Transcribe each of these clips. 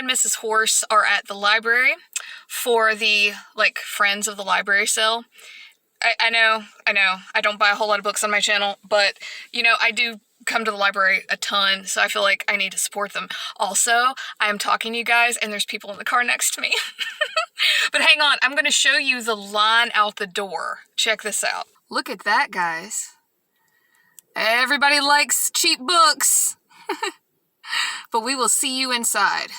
and Mrs. Horse are at the library for the, Friends of the Library sale. I know, I don't buy a whole lot of books on my channel, but, I do come to the library a ton, so I feel like I need to support them. Also, I am talking to you guys, and there's people in the car next to me. But hang on, I'm going to show you the line out the door. Check this out. Look at that, guys. Everybody likes cheap books. But we will see you inside.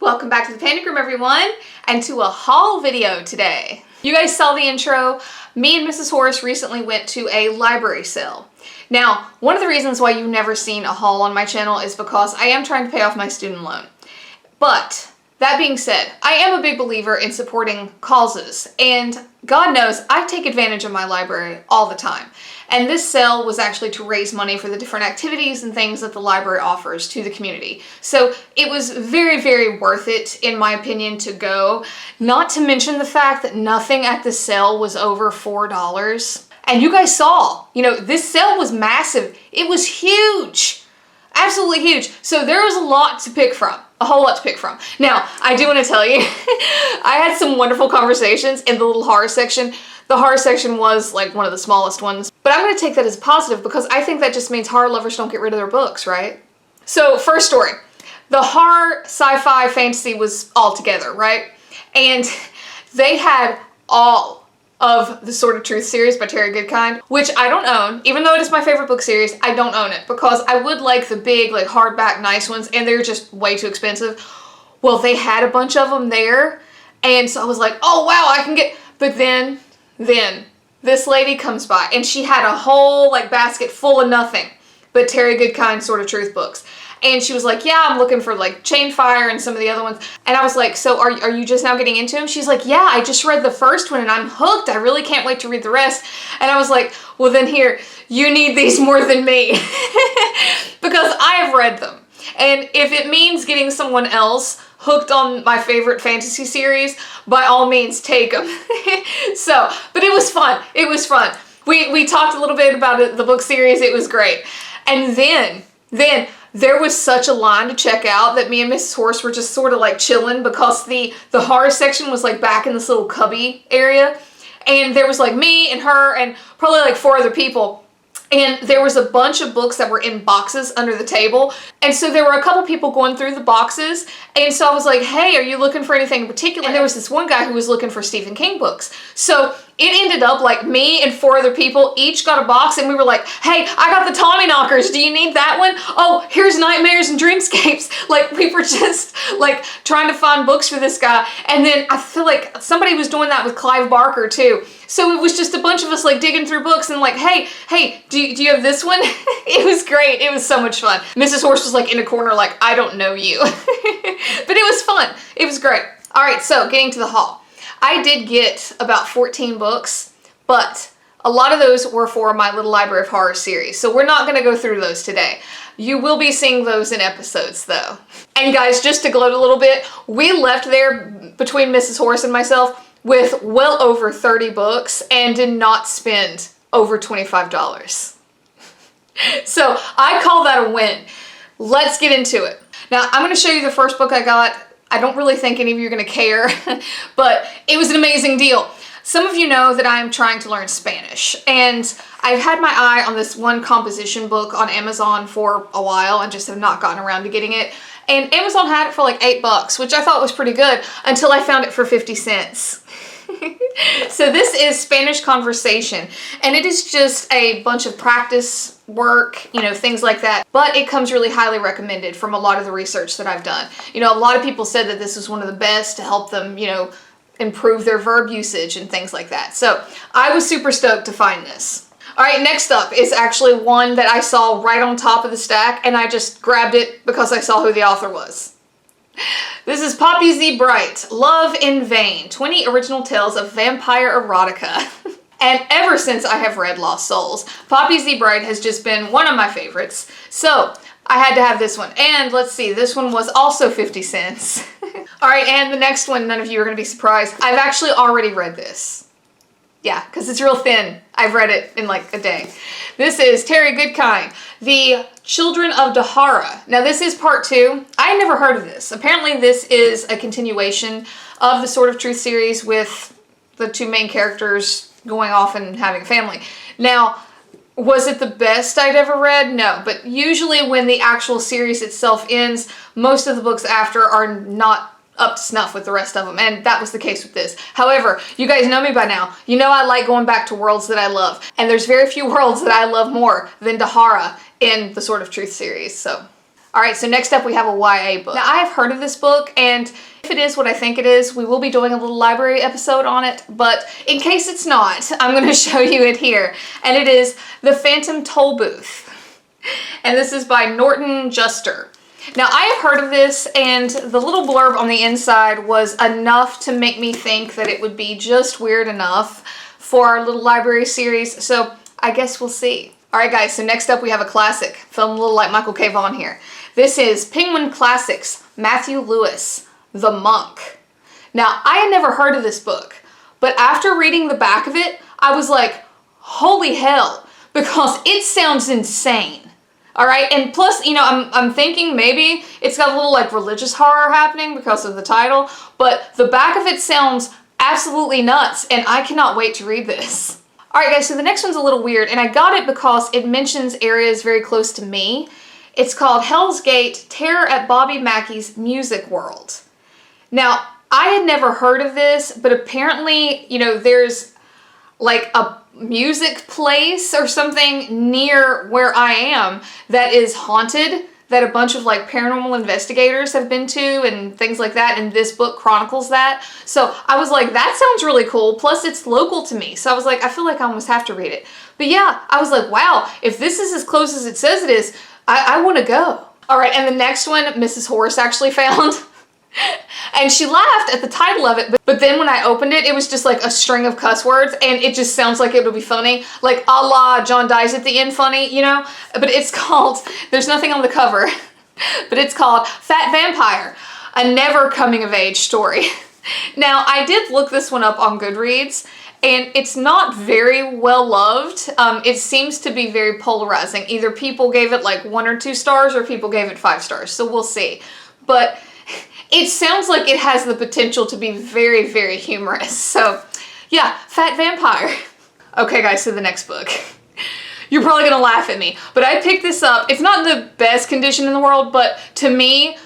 Welcome back to the Panic Room, everyone, and to a haul video today. You guys saw the intro. Me and Mrs. Horse recently went to a library sale. Now, one of the reasons why you've never seen a haul on my channel is because I am trying to pay off my student loan. But that being said, I am a big believer in supporting causes, and God knows I take advantage of my library all the time. And this sale was actually to raise money for the different activities and things that the library offers to the community. So it was very, very worth it, in my opinion, to go. Not to mention the fact that nothing at the sale was over $4. And you guys saw, this sale was massive. It was huge. Absolutely huge. So there was a lot to pick from. A whole lot to pick from. Now, I do want to tell you, I had some wonderful conversations in the little horror section. The horror section was like one of the smallest ones, but I'm going to take that as positive because I think that just means horror lovers don't get rid of their books, right? So, first story. The horror, sci-fi, fantasy was all together, right? And they had all of the Sword of Truth series by Terry Goodkind, which I don't own. Even though it is my favorite book series, I don't own it because I would like the big, hardback, nice ones, and they're just way too expensive. Well, they had a bunch of them there, and so I was like, oh wow, I can get, but then this lady comes by and she had a whole basket full of nothing but Terry Goodkind Sword of Truth books. And she was like, yeah, I'm looking for Chainfire and some of the other ones. And I was like, so are you just now getting into them? She's like, yeah, I just read the first one and I'm hooked. I really can't wait to read the rest. And I was like, well then here, you need these more than me. Because I have read them. And if it means getting someone else hooked on my favorite fantasy series, by all means take them. So, but it was fun. It was fun. We talked a little bit about it, the book series. It was great. And then there was such a line to check out that me and Mrs. Horse were just sort of chilling because the horror section was back in this little cubby area. And there was me and her and probably 4 other people. And there was a bunch of books that were in boxes under the table. And so there were a couple people going through the boxes. And so I was like, hey, are you looking for anything in particular? And there was this one guy who was looking for Stephen King books. So it ended up me and 4 other people each got a box and we were like, hey, I got the Tommyknockers. Do you need that one? Oh, here's Nightmares and Dreamscapes. We were just trying to find books for this guy. And then I feel like somebody was doing that with Clive Barker too. So it was just a bunch of us digging through books and hey, do you have this one? It was great. It was so much fun. Mrs. Horse was in a corner I don't know you. But it was fun. It was great. All right, so getting to the haul. I did get about 14 books, but a lot of those were for my little Library of Horror series. So we're not going to go through those today. You will be seeing those in episodes though. And guys, just to gloat a little bit, we left there between Mrs. Horse and myself with well over 30 books and did not spend over $25. So I call that a win. Let's get into it. Now I'm going to show you the first book I got. I don't really think any of you are going to care, but it was an amazing deal. Some of you know that I am trying to learn Spanish, and I've had my eye on this one composition book on Amazon for a while and just have not gotten around to getting it. And Amazon had it for $8 bucks, which I thought was pretty good until I found it for 50 cents. So this is Spanish conversation, and it is just a bunch of practice work, you know, things like that. But it comes really highly recommended from a lot of the research that I've done. You know, a lot of people said that this was one of the best to help them, you know, improve their verb usage and things like that. So I was super stoked to find this. All right, next up is actually one that I saw right on top of the stack, and I just grabbed it because I saw who the author was. This is Poppy Z. Bright, Love in Vain, 20 Original Tales of Vampire Erotica. And ever since I have read Lost Souls, Poppy Z. Bright has just been one of my favorites. So I had to have this one. And let's see, this one was also 50 cents. All right, and the next one, none of you are going to be surprised. I've actually already read this. Yeah, because it's real thin. I've read it in like a day. This is Terry Goodkind, The Children of Dahara. Now this is part 2. I had never heard of this. Apparently this is a continuation of the Sword of Truth series with the 2 main characters going off and having a family. Now, was it the best I'd ever read? No, but usually when the actual series itself ends, most of the books after are not up to snuff with the rest of them, and that was the case with this. However, you guys know me by now. You know I like going back to worlds that I love, and there's very few worlds that I love more than Dahara in the Sword of Truth series, so. Alright, so next up we have a YA book. Now I have heard of this book, and if it is what I think it is, we will be doing a little library episode on it, but in case it's not, I'm going to show you it here, and it is The Phantom Tollbooth, and this is by Norton Juster. Now, I have heard of this, and the little blurb on the inside was enough to make me think that it would be just weird enough for our little library series, so I guess we'll see. Alright guys, so next up we have a classic, feeling a little like Michael K. Vaughan here. This is Penguin Classics, Matthew Lewis, The Monk. Now, I had never heard of this book, but after reading the back of it, I was like, holy hell, because it sounds insane. Alright, and plus, you know, I'm thinking maybe it's got a little like religious horror happening because of the title, but the back of it sounds absolutely nuts, and I cannot wait to read this. Alright guys, so the next one's a little weird, and I got it because it mentions areas very close to me. It's called Hell's Gate, Terror at Bobby Mackey's Music World. Now, I had never heard of this, but apparently, you know, there's like a music place or something near where I am that is haunted, that a bunch of like paranormal investigators have been to and things like that, and this book chronicles that. So I was like, that sounds really cool, plus it's local to me. So I was like, I feel like I almost have to read it. But yeah, I was like, wow, if this is as close as it says it is, I want to go. All right, and the next one, Mrs. Horace actually found. And she laughed at the title of it, but then when I opened it, it was just like a string of cuss words, and it just sounds like it would be funny. Like a la John dies at the end funny, you know? But it's called, there's nothing on the cover, but it's called Fat Vampire, a never coming of age story. Now, I did look this one up on Goodreads, and it's not very well loved. It seems to be very polarizing. Either people gave it like 1 or 2 stars, or people gave it 5 stars, so we'll see. But it sounds like it has the potential to be very, very humorous. So, yeah, Fat Vampire. Okay, guys, so the next book. You're probably gonna laugh at me, but I picked this up. It's not in the best condition in the world, but to me,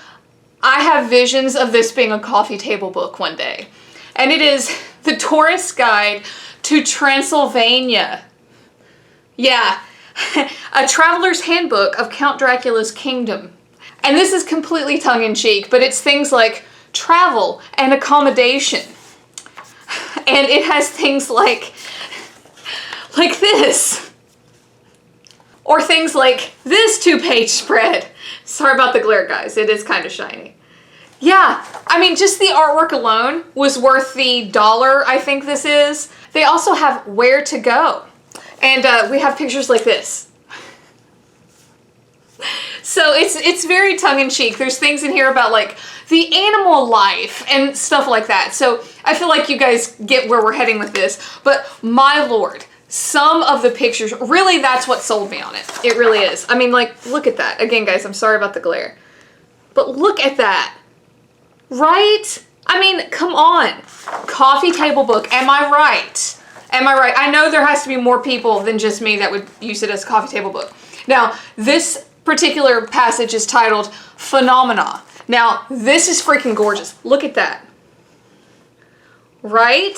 I have visions of this being a coffee table book one day. And it is The Tourist Guide to Transylvania. Yeah, a traveler's handbook of Count Dracula's kingdom. And this is completely tongue-in-cheek, but it's things like travel and accommodation. And it has things like this. Or things like this 2-page spread. Sorry about the glare, guys. It is kind of shiny. Yeah, I mean, just the artwork alone was worth the $1, I think this is. They also have where to go. And we have pictures like this. So it's very tongue-in-cheek. There's things in here about like the animal life and stuff like that. So I feel like you guys get where we're heading with this. But my lord, some of the pictures, really that's what sold me on it. It really is. I mean, like, look at that. Again, guys, I'm sorry about the glare. But look at that. Right? I mean, come on. Coffee table book. Am I right? Am I right? I know there has to be more people than just me that would use it as a coffee table book. Now, this particular passage is titled Phenomena. Now, this is freaking gorgeous. Look at that. Right?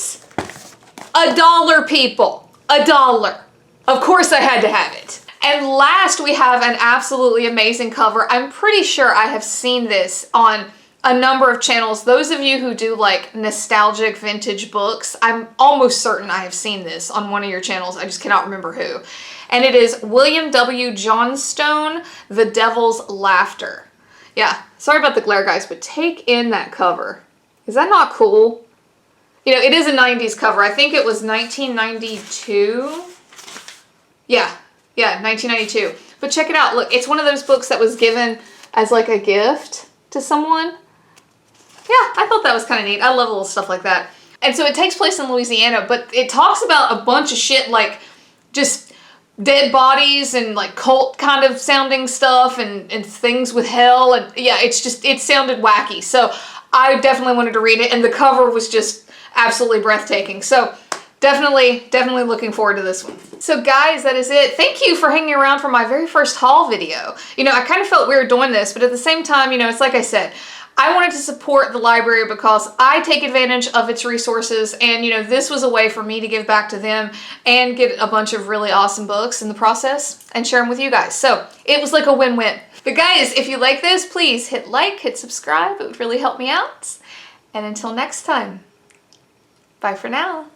$1, people. $1. Of course I had to have it. And last, we have an absolutely amazing cover. I'm pretty sure I have seen this on a number of channels. Those of you who do like nostalgic vintage books, I'm almost certain I have seen this on one of your channels. I just cannot remember who. And it is William W. Johnstone, The Devil's Laughter. Yeah, sorry about the glare, guys, but take in that cover. Is that not cool? You know, it is a 90s cover. I think it was 1992. Yeah, 1992. But check it out. Look, it's one of those books that was given as like a gift to someone. Yeah, I thought that was kind of neat. I love little stuff like that. And so it takes place in Louisiana, but it talks about a bunch of shit like just dead bodies and like cult kind of sounding stuff and things with hell. And yeah, it sounded wacky. So I definitely wanted to read it, and the cover was just absolutely breathtaking. So definitely looking forward to this one. So guys, that is it. Thank you for hanging around for my very first haul video. You know, I kind of felt weird doing this, but at the same time, you know, it's like I said, I wanted to support the library because I take advantage of its resources, and you know, this was a way for me to give back to them and get a bunch of really awesome books in the process and share them with you guys. So it was like a win-win. But guys, if you like this, please hit like, hit subscribe. It would really help me out. And until next time, bye for now.